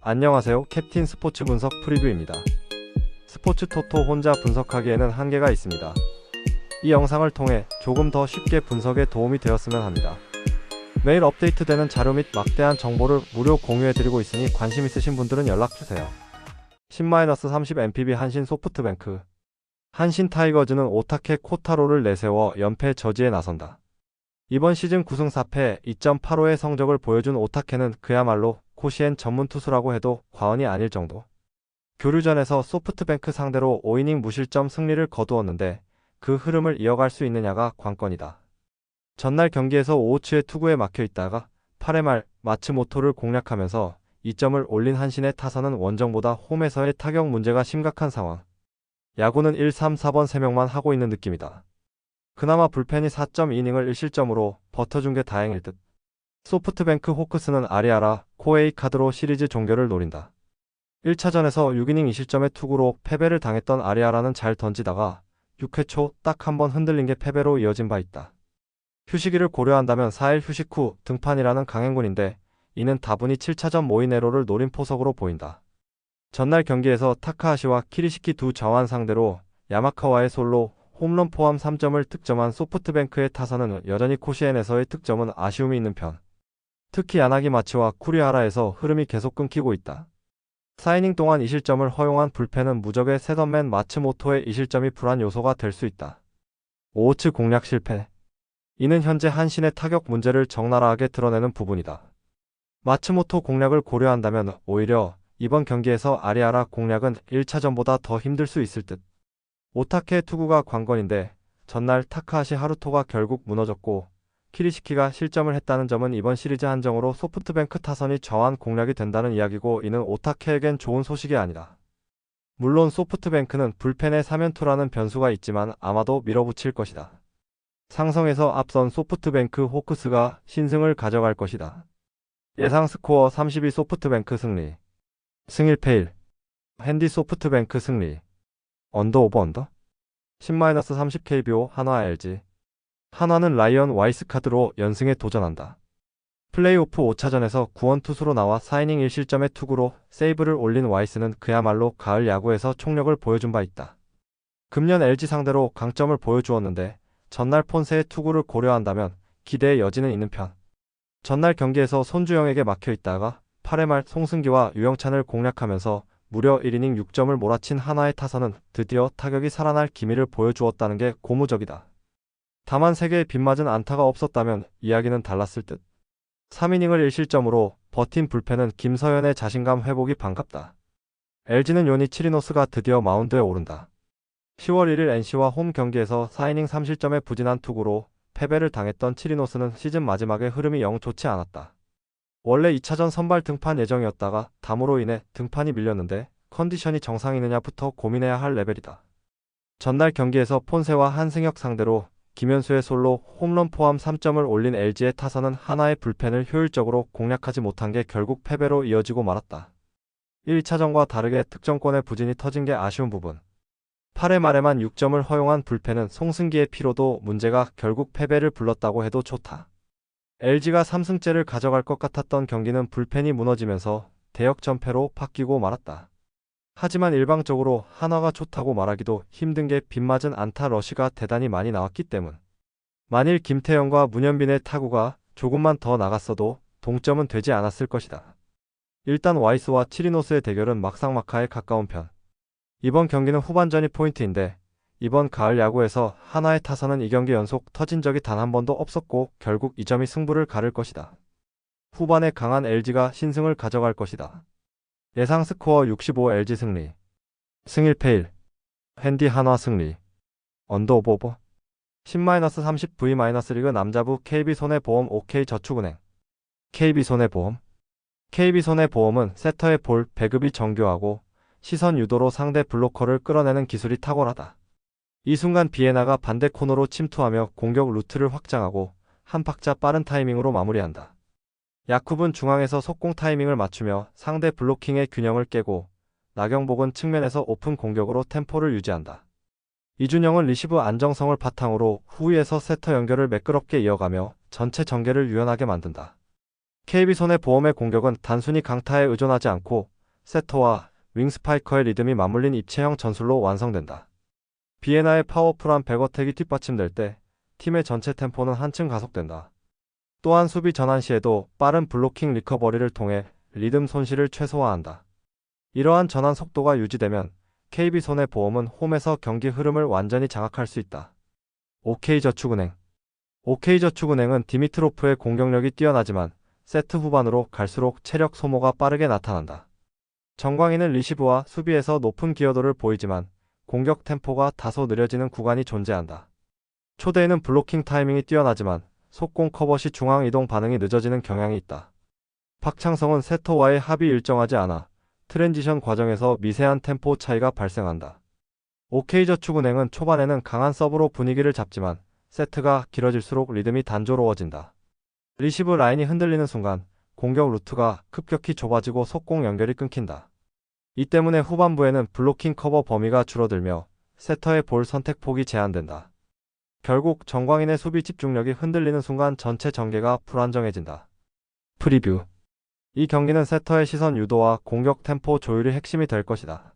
안녕하세요. 캡틴 스포츠 분석 프리뷰입니다. 스포츠 토토 혼자 분석하기에는 한계가 있습니다. 이 영상을 통해 조금 더 쉽게 분석에 도움이 되었으면 합니다. 매일 업데이트되는 자료 및 막대한 정보를 무료 공유해드리고 있으니 관심 있으신 분들은 연락주세요. 10-30 NPB 한신 소프트뱅크. 한신 타이거즈는 오타케 코타로를 내세워 연패 저지에 나선다. 이번 시즌 9승 4패 2.85의 성적을 보여준 오타케는 그야말로 코시엔 전문 투수라고 해도 과언이 아닐 정도. 교류전에서 소프트뱅크 상대로 5이닝 무실점 승리를 거두었는데 그 흐름을 이어갈 수 있느냐가 관건이다. 전날 경기에서 오호츠의 투구에 막혀 있다가 8회 말 마츠모토를 공략하면서 2점을 올린 한신의 타선은 원정보다 홈에서의 타격 문제가 심각한 상황. 야구는 1, 3, 4번 3명만 하고 있는 느낌이다. 그나마 불펜이 4.2이닝을 1실점으로 버텨준 게 다행일 듯. 소프트뱅크 호크스는 아리아라, 코에이 카드로 시리즈 종결을 노린다. 1차전에서 6이닝 2실점의 투구로 패배를 당했던 아리아라는 잘 던지다가 6회 초 딱 한 번 흔들린 게 패배로 이어진 바 있다. 휴식일을 고려한다면 4일 휴식 후 등판이라는 강행군인데 이는 다분히 7차전 모이네로를 노린 포석으로 보인다. 전날 경기에서 타카하시와 키리시키 두 좌완 상대로 야마카와의 솔로 홈런 포함 3점을 득점한 소프트뱅크의 타선은 여전히 코시엔에서의 득점은 아쉬움이 있는 편. 특히 야나기 마츠와 쿠리하라에서 흐름이 계속 끊기고 있다. 4이닝 동안 2실점을 허용한 불펜은 무적의 셋업맨 마츠모토의 2실점이 불안 요소가 될 수 있다. 오호츠 공략 실패. 이는 현재 한신의 타격 문제를 적나라하게 드러내는 부분이다. 마츠모토 공략을 고려한다면 오히려 이번 경기에서 아리아라 공략은 1차전보다 더 힘들 수 있을 듯. 오타케 투구가 관건인데 전날 타카하시 하루토가 결국 무너졌고 키리시키가 실점을 했다는 점은 이번 시리즈 한정으로 소프트뱅크 타선이 저한 공략이 된다는 이야기고 이는 오타케에겐 좋은 소식이 아니다. 물론 소프트뱅크는 불펜의 3연투라는 변수가 있지만 아마도 밀어붙일 것이다. 상성에서 앞선 소프트뱅크 호크스가 신승을 가져갈 것이다. 예상 스코어 32 소프트뱅크 승리. 승 1패 1. 핸디 소프트뱅크 승리. 언더 오버 언더? 10-30 KBO 한화 LG. 한화는 라이언 와이스카드로 연승에 도전한다. 플레이오프 5차전에서 구원 투수로 나와 4이닝 1실점의 투구로 세이브를 올린 와이스는 그야말로 가을 야구에서 총력을 보여준 바 있다. 금년 LG 상대로 강점을 보여주었는데 전날 폰세의 투구를 고려한다면 기대의 여지는 있는 편. 전날 경기에서 손주영에게 막혀 있다가 8회 말 송승기와 유영찬을 공략하면서 무려 1이닝 6점을 몰아친 한화의 타선은 드디어 타격이 살아날 기미를 보여주었다는 게 고무적이다. 다만 3개의 빗맞은 안타가 없었다면 이야기는 달랐을 듯. 3이닝을 1실점으로 버틴 불펜은 김서현의 자신감 회복이 반갑다. LG는 요니 치리노스가 드디어 마운드에 오른다. 10월 1일 NC와 홈 경기에서 4이닝 3실점의 부진한 투구로 패배를 당했던 치리노스는 시즌 마지막에 흐름이 영 좋지 않았다. 원래 2차전 선발 등판 예정이었다가 담으로 인해 등판이 밀렸는데 컨디션이 정상이느냐부터 고민해야 할 레벨이다. 전날 경기에서 폰세와 한승혁 상대로 김현수의 솔로 홈런 포함 3점을 올린 LG의 타선은 하나의 불펜을 효율적으로 공략하지 못한 게 결국 패배로 이어지고 말았다. 1차전과 다르게 득점권의 부진이 터진 게 아쉬운 부분. 8회 말에만 6점을 허용한 불펜은 송승기의 피로도 문제가 결국 패배를 불렀다고 해도 좋다. LG가 3승째를 가져갈 것 같았던 경기는 불펜이 무너지면서 대역전패로 바뀌고 말았다. 하지만 일방적으로 한화가 좋다고 말하기도 힘든 게 빗맞은 안타 러시가 대단히 많이 나왔기 때문. 만일 김태형과 문현빈의 타구가 조금만 더 나갔어도 동점은 되지 않았을 것이다. 일단 와이스와 치리노스의 대결은 막상막하에 가까운 편. 이번 경기는 후반전이 포인트인데 이번 가을 야구에서 한화의 타선은 2경기 연속 터진 적이 단 한 번도 없었고 결국 이 점이 승부를 가를 것이다. 후반에 강한 LG가 신승을 가져갈 것이다. 예상 스코어 65 LG 승리. 승 1패 1. 핸디 한화 승리. 언더 오버. 10-30 V-리그 남자부 KB손해보험 OK저축은행. KB손해보험. KB손해보험은 세터의 볼 배급이 정교하고 시선 유도로 상대 블로커를 끌어내는 기술이 탁월하다. 이 순간 비에나가 반대 코너로 침투하며 공격 루트를 확장하고 한 박자 빠른 타이밍으로 마무리한다. 야쿠브는 중앙에서 속공 타이밍을 맞추며 상대 블로킹의 균형을 깨고 나경복은 측면에서 오픈 공격으로 템포를 유지한다. 이준영은 리시브 안정성을 바탕으로 후위에서 세터 연결을 매끄럽게 이어가며 전체 전개를 유연하게 만든다. KB손해보험의 공격은 단순히 강타에 의존하지 않고 세터와 윙스파이커의 리듬이 맞물린 입체형 전술로 완성된다. 비에나의 파워풀한 백어택이 뒷받침될 때 팀의 전체 템포는 한층 가속된다. 또한 수비 전환 시에도 빠른 블로킹 리커버리를 통해 리듬 손실을 최소화한다. 이러한 전환 속도가 유지되면 KB손해보험은 홈에서 경기 흐름을 완전히 장악할 수 있다. OK저축은행 OK저축은행은 디미트로프의 공격력이 뛰어나지만 세트 후반으로 갈수록 체력 소모가 빠르게 나타난다. 정광인은 리시브와 수비에서 높은 기여도를 보이지만 공격 템포가 다소 느려지는 구간이 존재한다. 초대에는 블로킹 타이밍이 뛰어나지만 속공 커버 시 중앙 이동 반응이 늦어지는 경향이 있다. 박창성은 세터와의 합이 일정하지 않아 트랜지션 과정에서 미세한 템포 차이가 발생한다. OK저축은행은 초반에는 강한 서브로 분위기를 잡지만 세트가 길어질수록 리듬이 단조로워진다. 리시브 라인이 흔들리는 순간 공격 루트가 급격히 좁아지고 속공 연결이 끊긴다. 이 때문에 후반부에는 블로킹 커버 범위가 줄어들며 세터의 볼 선택 폭이 제한된다. 결국 정광인의 수비 집중력이 흔들리는 순간 전체 전개가 불안정해진다. 프리뷰. 이 경기는 세터의 시선 유도와 공격 템포 조율이 핵심이 될 것이다.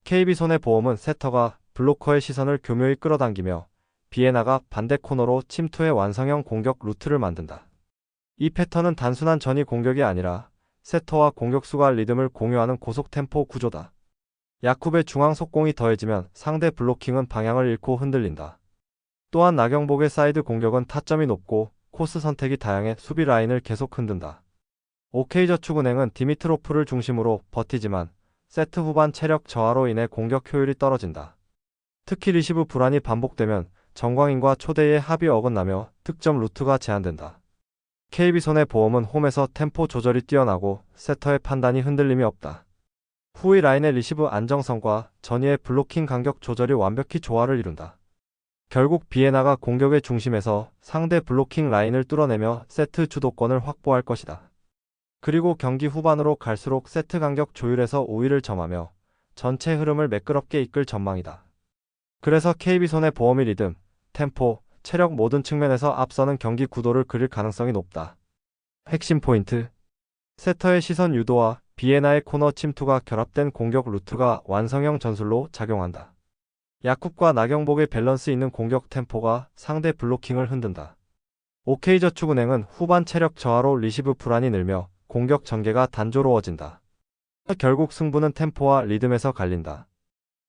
KB손해보험은 세터가 블로커의 시선을 교묘히 끌어당기며 비에나가 반대 코너로 침투해 완성형 공격 루트를 만든다. 이 패턴은 단순한 전위 공격이 아니라 세터와 공격수가 리듬을 공유하는 고속 템포 구조다. 야쿱의 중앙 속공이 더해지면 상대 블로킹은 방향을 잃고 흔들린다. 또한 나경복의 사이드 공격은 타점이 높고 코스 선택이 다양해 수비 라인을 계속 흔든다. OK저축은행은 디미트로프를 중심으로 버티지만 세트 후반 체력 저하로 인해 공격 효율이 떨어진다. 특히 리시브 불안이 반복되면 정광인과 초대의 합이 어긋나며 득점 루트가 제한된다. KB손해보험은 홈에서 템포 조절이 뛰어나고 세터의 판단이 흔들림이 없다. 후위 라인의 리시브 안정성과 전위의 블로킹 간격 조절이 완벽히 조화를 이룬다. 결국 비에나가 공격의 중심에서 상대 블로킹 라인을 뚫어내며 세트 주도권을 확보할 것이다. 그리고 경기 후반으로 갈수록 세트 간격 조율에서 우위를 점하며 전체 흐름을 매끄럽게 이끌 전망이다. 그래서 KB손해보험의 리듬, 템포, 체력 모든 측면에서 앞서는 경기 구도를 그릴 가능성이 높다. 핵심 포인트. 세터의 시선 유도와 비에나의 코너 침투가 결합된 공격 루트가 완성형 전술로 작용한다. 야쿱과 나경복의 밸런스 있는 공격 템포가 상대 블로킹을 흔든다. OK저축은행은 후반 체력 저하로 리시브 불안이 늘며 공격 전개가 단조로워진다. 결국 승부는 템포와 리듬에서 갈린다.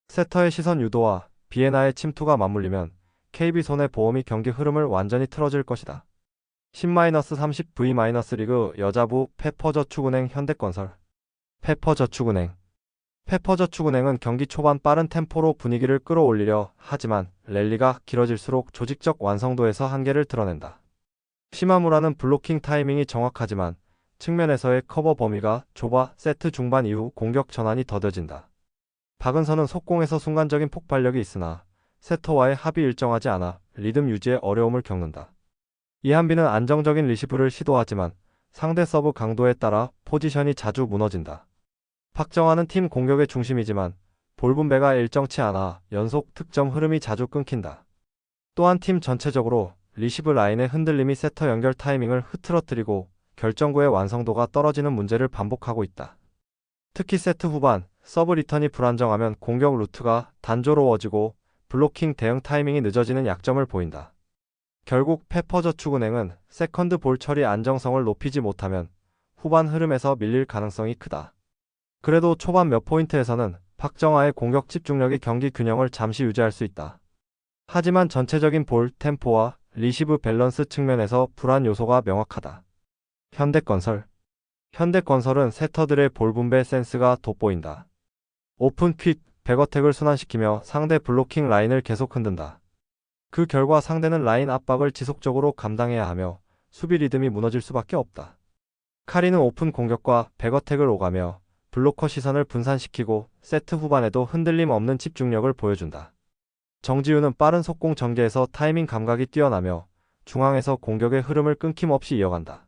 세터의 시선 유도와 비에나의 침투가 맞물리면 KB손해보험이 경기 흐름을 완전히 틀어줄 것이다. 10-30V- 리그 여자부 페퍼저축은행 현대건설. 페퍼저축은행은 경기 초반 빠른 템포로 분위기를 끌어올리려 하지만 랠리가 길어질수록 조직적 완성도에서 한계를 드러낸다. 시마무라는 블로킹 타이밍이 정확하지만 측면에서의 커버 범위가 좁아 세트 중반 이후 공격 전환이 더뎌진다. 박은선은 속공에서 순간적인 폭발력이 있으나 세터와의 합이 일정하지 않아 리듬 유지에 어려움을 겪는다. 이한빈은 안정적인 리시브를 시도하지만 상대 서브 강도에 따라 포지션이 자주 무너진다. 박정환은 팀 공격의 중심이지만 볼 분배가 일정치 않아 연속 득점 흐름이 자주 끊긴다. 또한 팀 전체적으로 리시브 라인의 흔들림이 세터 연결 타이밍을 흐트러뜨리고 결정구의 완성도가 떨어지는 문제를 반복하고 있다. 특히 세트 후반 서브 리턴이 불안정하면 공격 루트가 단조로워지고 블로킹 대응 타이밍이 늦어지는 약점을 보인다. 결국 페퍼저축은행은 세컨드 볼 처리 안정성을 높이지 못하면 후반 흐름에서 밀릴 가능성이 크다. 그래도 초반 몇 포인트에서는 박정아의 공격 집중력이 경기 균형을 잠시 유지할 수 있다. 하지만 전체적인 볼 템포와 리시브 밸런스 측면에서 불안 요소가 명확하다. 현대건설은 세터들의 볼 분배 센스가 돋보인다. 오픈 퀵, 백어택을 순환시키며 상대 블로킹 라인을 계속 흔든다. 그 결과 상대는 라인 압박을 지속적으로 감당해야 하며 수비 리듬이 무너질 수밖에 없다. 카리는 오픈 공격과 백어택을 오가며 블로커 시선을 분산시키고 세트 후반에도 흔들림 없는 집중력을 보여준다. 정지우는 빠른 속공 전개에서 타이밍 감각이 뛰어나며 중앙에서 공격의 흐름을 끊김없이 이어간다.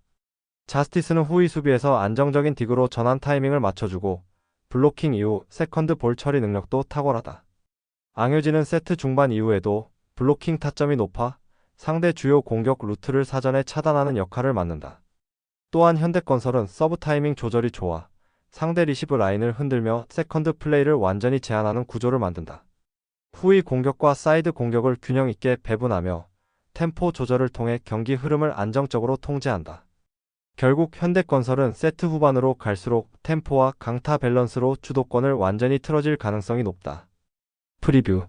자스티스는 후위 수비에서 안정적인 딕으로 전환 타이밍을 맞춰주고 블로킹 이후 세컨드 볼 처리 능력도 탁월하다. 앙효진은 세트 중반 이후에도 블로킹 타점이 높아 상대 주요 공격 루트를 사전에 차단하는 역할을 맡는다. 또한 현대건설은 서브 타이밍 조절이 좋아 상대 리시브 라인을 흔들며 세컨드 플레이를 완전히 제한하는 구조를 만든다. 후위 공격과 사이드 공격을 균형 있게 배분하며 템포 조절을 통해 경기 흐름을 안정적으로 통제한다. 결국 현대건설은 세트 후반으로 갈수록 템포와 강타 밸런스로 주도권을 완전히 틀어질 가능성이 높다. 프리뷰.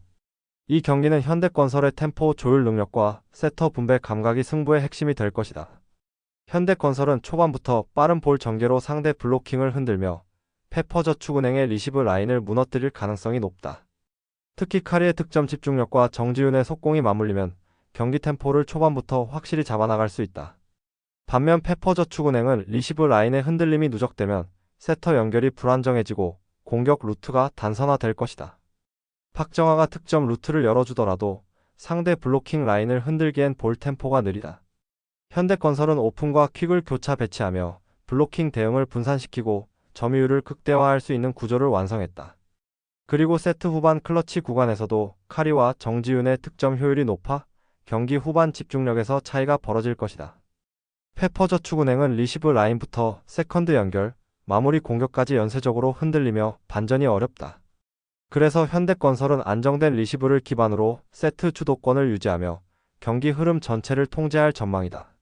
이 경기는 현대건설의 템포 조율 능력과 세터 분배 감각이 승부의 핵심이 될 것이다. 현대건설은 초반부터 빠른 볼 전개로 상대 블로킹을 흔들며 페퍼저축은행의 리시브 라인을 무너뜨릴 가능성이 높다. 특히 카리의 득점 집중력과 정지윤의 속공이 맞물리면 경기 템포를 초반부터 확실히 잡아나갈 수 있다. 반면 페퍼저축은행은 리시브 라인의 흔들림이 누적되면 세터 연결이 불안정해지고 공격 루트가 단선화될 것이다. 박정아가 득점 루트를 열어주더라도 상대 블로킹 라인을 흔들기엔 볼 템포가 느리다. 현대건설은 오픈과 퀵을 교차 배치하며 블로킹 대응을 분산시키고 점유율을 극대화할 수 있는 구조를 완성했다. 그리고 세트 후반 클러치 구간에서도 카리와 정지윤의 득점 효율이 높아 경기 후반 집중력에서 차이가 벌어질 것이다. 페퍼저축은행은 리시브 라인부터 세컨드 연결, 마무리 공격까지 연쇄적으로 흔들리며 반전이 어렵다. 그래서 현대건설은 안정된 리시브를 기반으로 세트 주도권을 유지하며 경기 흐름 전체를 통제할 전망이다.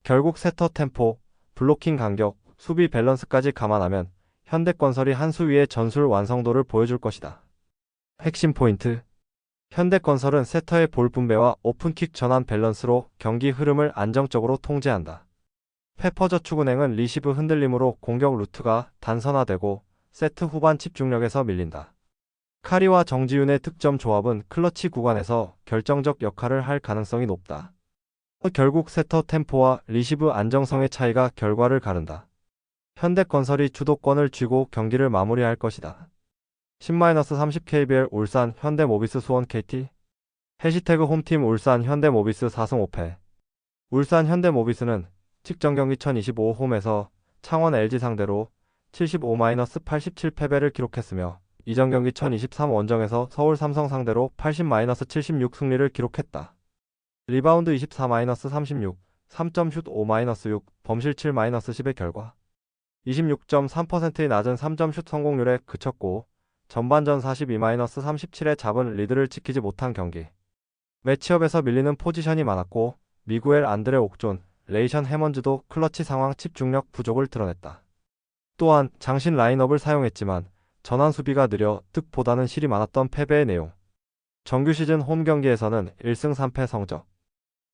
결국 세터 템포, 블로킹 간격, 수비 밸런스까지 감안하면 현대건설이 한 수 위의 전술 완성도를 보여줄 것이다. 핵심 포인트. 현대건설은 세터의 볼 분배와 오픈킥 전환 밸런스로 경기 흐름을 안정적으로 통제한다. 페퍼저축은행은 리시브 흔들림으로 공격 루트가 단선화되고 세트 후반 집중력에서 밀린다. 카리와 정지윤의 득점 조합은 클러치 구간에서 결정적 역할을 할 가능성이 높다. 결국 세터 템포와 리시브 안정성의 차이가 결과를 가른다. 현대건설이 주도권을 쥐고 경기를 마무리할 것이다. 10-30KBL 울산 현대모비스 수원 KT 해시태그 홈팀 울산 현대모비스 4승 5패. 울산 현대모비스는 직전경기 1025 홈에서 창원 LG 상대로 75-87 패배를 기록했으며 이전 경기 1023 원정에서 서울 삼성 상대로 80-76 승리를 기록했다. 리바운드 24-36, 3점 슛 5-6, 범실 7-10의 결과 26.3%의 낮은 3점 슛 성공률에 그쳤고 전반전 42-37의 잡은 리드를 지키지 못한 경기. 매치업에서 밀리는 포지션이 많았고 미구엘 안드레 옥존, 레이션 해먼즈도 클러치 상황 집중력 부족을 드러냈다. 또한 장신 라인업을 사용했지만 전환 수비가 느려 득보다는 실이 많았던 패배의 내용. 정규 시즌 홈 경기에서는 1승 3패 성적.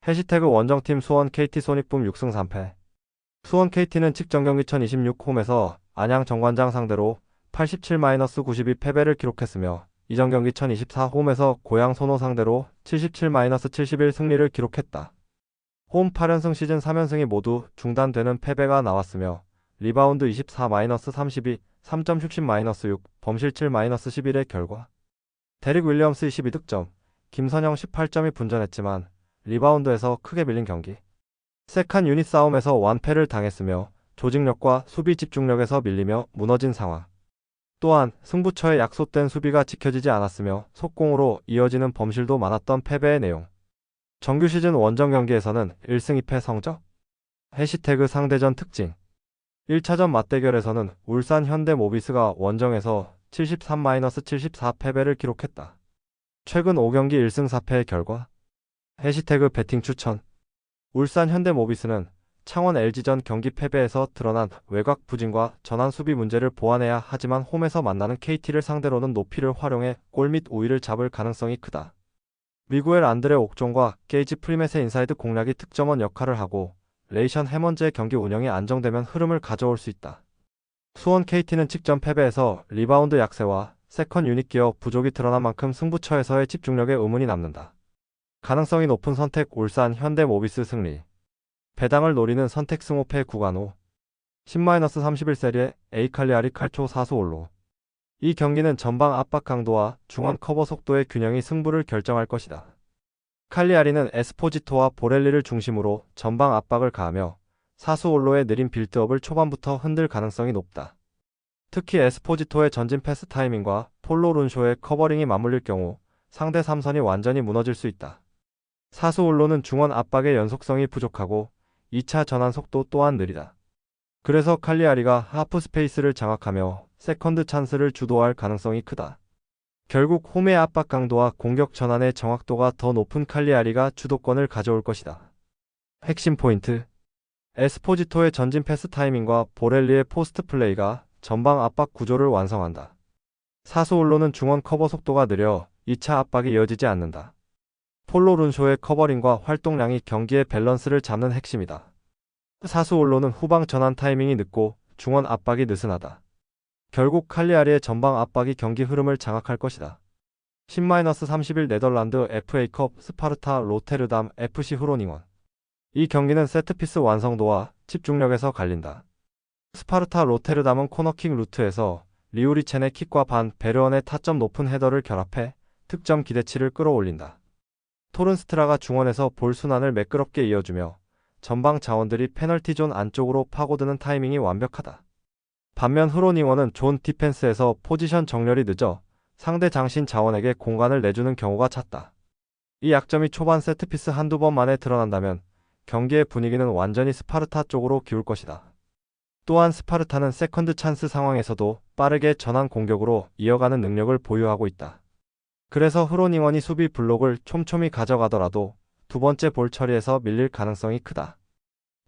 해시태그 원정팀 수원 KT 손익분 6승 3패. 수원 KT는 직전 경기 1026 홈에서 안양 정관장 상대로 87-92 패배를 기록했으며 이전 경기 1024 홈에서 고양 손호 상대로 77-71 승리를 기록했다. 홈 8연승 시즌 3연승이 모두 중단되는 패배가 나왔으며 리바운드 24-32, 3점 슛 10-6, 범실 7-11의 결과. 데릭 윌리엄스 22득점, 김선영 18점이 분전했지만 리바운드에서 크게 밀린 경기. 세칸 유닛 싸움에서 완패를 당했으며 조직력과 수비 집중력에서 밀리며 무너진 상황. 또한 승부처의 약속된 수비가 지켜지지 않았으며 속공으로 이어지는 범실도 많았던 패배의 내용. 정규 시즌 원정 경기에서는 1승 2패 성적. 해시태그 상대전 특징. 1차전 맞대결에서는 울산 현대모비스가 원정에서 73-74 패배를 기록했다. 최근 5경기 1승 4패의 결과. 해시태그 배팅 추천. 울산 현대모비스는 창원 LG전 경기 패배에서 드러난 외곽 부진과 전환 수비 문제를 보완해야 하지만 홈에서 만나는 KT를 상대로는 높이를 활용해 골 및 우위를 잡을 가능성이 크다. 미구엘 안드레 옥존과 게이지 프리맷의 인사이드 공략이 득점원 역할을 하고 레이션 해먼즈의 경기 운영이 안정되면 흐름을 가져올 수 있다. 수원 KT는 직전 패배에서 리바운드 약세와 세컨 유닛 기어 부족이 드러난 만큼 승부처에서의 집중력에 의문이 남는다. 가능성이 높은 선택 울산 현대모비스 승리. 배당을 노리는 선택 승호패 구간호. 10-31세리에 에이칼리아리 칼초 사수올로. 이 경기는 전방 압박 강도와 중원 커버 속도의 균형이 승부를 결정할 것이다. 칼리아리는 에스포지토와 보렐리를 중심으로 전방 압박을 가하며 사수올로의 느린 빌드업을 초반부터 흔들 가능성이 높다. 특히 에스포지토의 전진 패스 타이밍과 폴로 룬쇼의 커버링이 맞물릴 경우 상대 3선이 완전히 무너질 수 있다. 사수올로는 중원 압박의 연속성이 부족하고 2차 전환 속도 또한 느리다. 그래서 칼리아리가 하프 스페이스를 장악하며 세컨드 찬스를 주도할 가능성이 크다. 결국 홈의 압박 강도와 공격 전환의 정확도가 더 높은 칼리아리가 주도권을 가져올 것이다. 핵심 포인트. 에스포지토의 전진 패스 타이밍과 보렐리의 포스트 플레이가 전방 압박 구조를 완성한다. 사수올로는 중원 커버 속도가 느려 2차 압박이 이어지지 않는다. 폴로 룬쇼의 커버링과 활동량이 경기의 밸런스를 잡는 핵심이다. 사수올로는 후방 전환 타이밍이 늦고 중원 압박이 느슨하다. 결국 칼리아리의 전방 압박이 경기 흐름을 장악할 것이다. 10-31 네덜란드 FA컵 스파르타 로테르담 FC 후로닝원. 이 경기는 세트피스 완성도와 집중력에서 갈린다. 스파르타 로테르담은 코너킥 루트에서 리우리첸의 킥과 반 베르언의 타점 높은 헤더를 결합해 득점 기대치를 끌어올린다. 토른스트라가 중원에서 볼 순환을 매끄럽게 이어주며 전방 자원들이 페널티존 안쪽으로 파고드는 타이밍이 완벽하다. 반면 후로닝원은 존 디펜스에서 포지션 정렬이 늦어 상대 장신 자원에게 공간을 내주는 경우가 잦다. 이 약점이 초반 세트피스 한두 번 만에 드러난다면 경기의 분위기는 완전히 스파르타 쪽으로 기울 것이다. 또한 스파르타는 세컨드 찬스 상황에서도 빠르게 전환 공격으로 이어가는 능력을 보유하고 있다. 그래서 후로닝원이 수비 블록을 촘촘히 가져가더라도 두 번째 볼 처리에서 밀릴 가능성이 크다.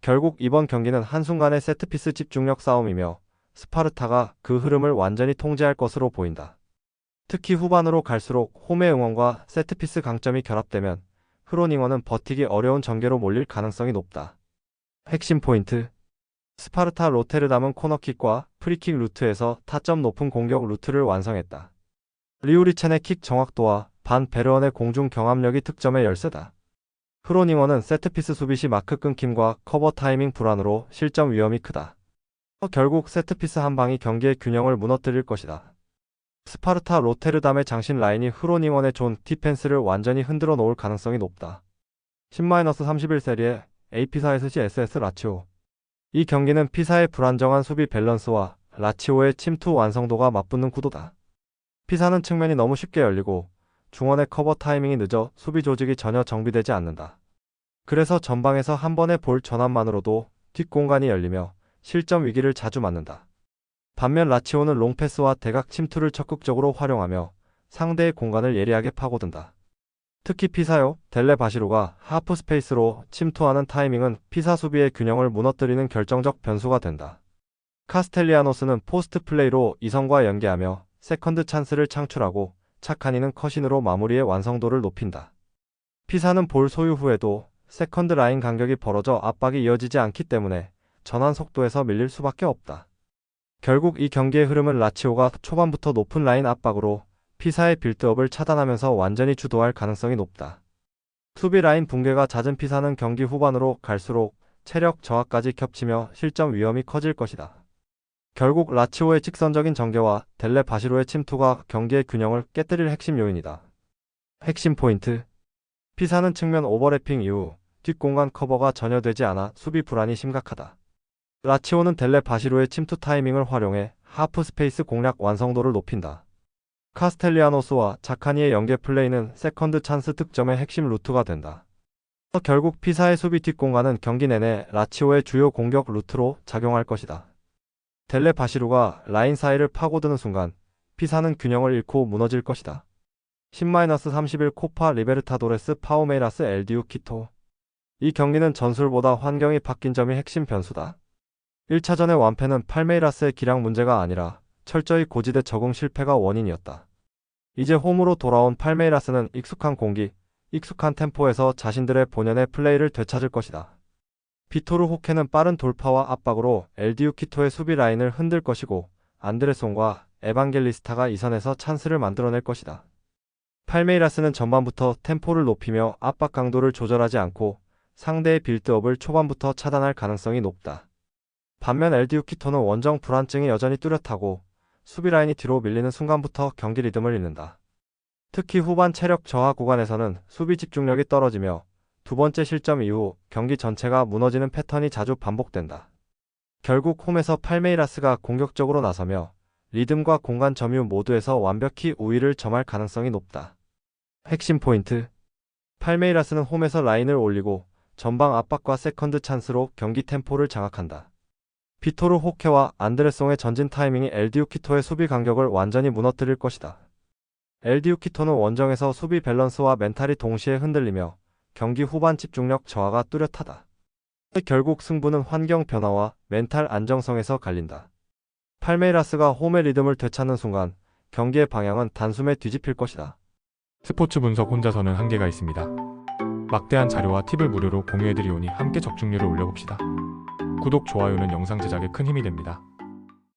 결국 이번 경기는 한순간의 세트피스 집중력 싸움이며 스파르타가 그 흐름을 완전히 통제할 것으로 보인다. 특히 후반으로 갈수록 홈의 응원과 세트피스 강점이 결합되면 후로닝원은 버티기 어려운 전개로 몰릴 가능성이 높다. 핵심 포인트. 스파르타 로테르담은 코너킥과 프리킥 루트에서 타점 높은 공격 루트를 완성했다. 리우리첸의 킥 정확도와 반 베르언의 공중 경합력이 득점의 열쇠다. 후로닝원은 세트피스 수비 시 마크 끊김과 커버 타이밍 불안으로 실점 위험이 크다. 결국 세트피스 한 방이 경기의 균형을 무너뜨릴 것이다. 스파르타 로테르담의 장신 라인이 후로닝원의 존 디펜스를 완전히 흔들어 놓을 가능성이 높다. 10-31 세리에 AP사SC SS 라치오. 이 경기는 피사의 불안정한 수비 밸런스와 라치오의 침투 완성도가 맞붙는 구도다. 피사는 측면이 너무 쉽게 열리고 중원의 커버 타이밍이 늦어 수비 조직이 전혀 정비되지 않는다. 그래서 전방에서 한 번의 볼 전환만으로도 뒷공간이 열리며 실점 위기를 자주 맞는다. 반면 라치오는 롱패스와 대각 침투를 적극적으로 활용하며 상대의 공간을 예리하게 파고든다. 특히 피사요, 델레 바시로가 하프 스페이스로 침투하는 타이밍은 피사 수비의 균형을 무너뜨리는 결정적 변수가 된다. 카스텔리아노스는 포스트 플레이로 이성과 연계하며 세컨드 찬스를 창출하고 차카니는 컷인으로 마무리의 완성도를 높인다. 피사는 볼 소유 후에도 세컨드 라인 간격이 벌어져 압박이 이어지지 않기 때문에 전환 속도에서 밀릴 수밖에 없다. 결국 이 경기의 흐름은 라치오가 초반부터 높은 라인 압박으로 피사의 빌드업을 차단하면서 완전히 주도할 가능성이 높다. 수비 라인 붕괴가 잦은 피사는 경기 후반으로 갈수록 체력 저하까지 겹치며 실점 위험이 커질 것이다. 결국 라치오의 직선적인 전개와 델레 바시로의 침투가 경기의 균형을 깨뜨릴 핵심 요인이다. 핵심 포인트. 피사는 측면 오버래핑 이후 뒷공간 커버가 전혀 되지 않아 수비 불안이 심각하다. 라치오는 델레 바시로의 침투 타이밍을 활용해 하프 스페이스 공략 완성도를 높인다. 카스텔리아노스와 자카니의 연계 플레이는 세컨드 찬스 득점의 핵심 루트가 된다. 결국 피사의 수비 뒷공간은 경기 내내 라치오의 주요 공격 루트로 작용할 것이다. 델레 바시루가 라인 사이를 파고드는 순간 피사는 균형을 잃고 무너질 것이다. 10-31 코파 리베르타도레스 파우메이라스 엘디우 키토. 이 경기는 전술보다 환경이 바뀐 점이 핵심 변수다. 1차전의 완패는 팔메이라스의 기량 문제가 아니라 철저히 고지대 적응 실패가 원인이었다. 이제 홈으로 돌아온 팔메이라스는 익숙한 공기, 익숙한 템포에서 자신들의 본연의 플레이를 되찾을 것이다. 비토르 호케는 빠른 돌파와 압박으로 엘디우 키토의 수비 라인을 흔들 것이고 안드레송과 에반겔리스타가 이선에서 찬스를 만들어낼 것이다. 팔메이라스는 전반부터 템포를 높이며 압박 강도를 조절하지 않고 상대의 빌드업을 초반부터 차단할 가능성이 높다. 반면 엘디우 키토는 원정 불안증이 여전히 뚜렷하고 수비 라인이 뒤로 밀리는 순간부터 경기 리듬을 잃는다. 특히 후반 체력 저하 구간에서는 수비 집중력이 떨어지며 두 번째 실점 이후 경기 전체가 무너지는 패턴이 자주 반복된다. 결국 홈에서 팔메이라스가 공격적으로 나서며 리듬과 공간 점유 모두에서 완벽히 우위를 점할 가능성이 높다. 핵심 포인트. 팔메이라스는 홈에서 라인을 올리고 전방 압박과 세컨드 찬스로 경기 템포를 장악한다. 비토르 호케와 안드레송의 전진 타이밍이 엘디우키토의 수비 간격을 완전히 무너뜨릴 것이다. 엘디우키토는 원정에서 수비 밸런스와 멘탈이 동시에 흔들리며 경기 후반 집중력 저하가 뚜렷하다. 결국 승부는 환경 변화와 멘탈 안정성에서 갈린다. 팔메이라스가 홈의 리듬을 되찾는 순간 경기의 방향은 단숨에 뒤집힐 것이다. 스포츠 분석 혼자서는 한계가 있습니다. 막대한 자료와 팁을 무료로 공유해드리오니 함께 적중률을 올려봅시다. 구독, 좋아요는 영상 제작에 큰 힘이 됩니다.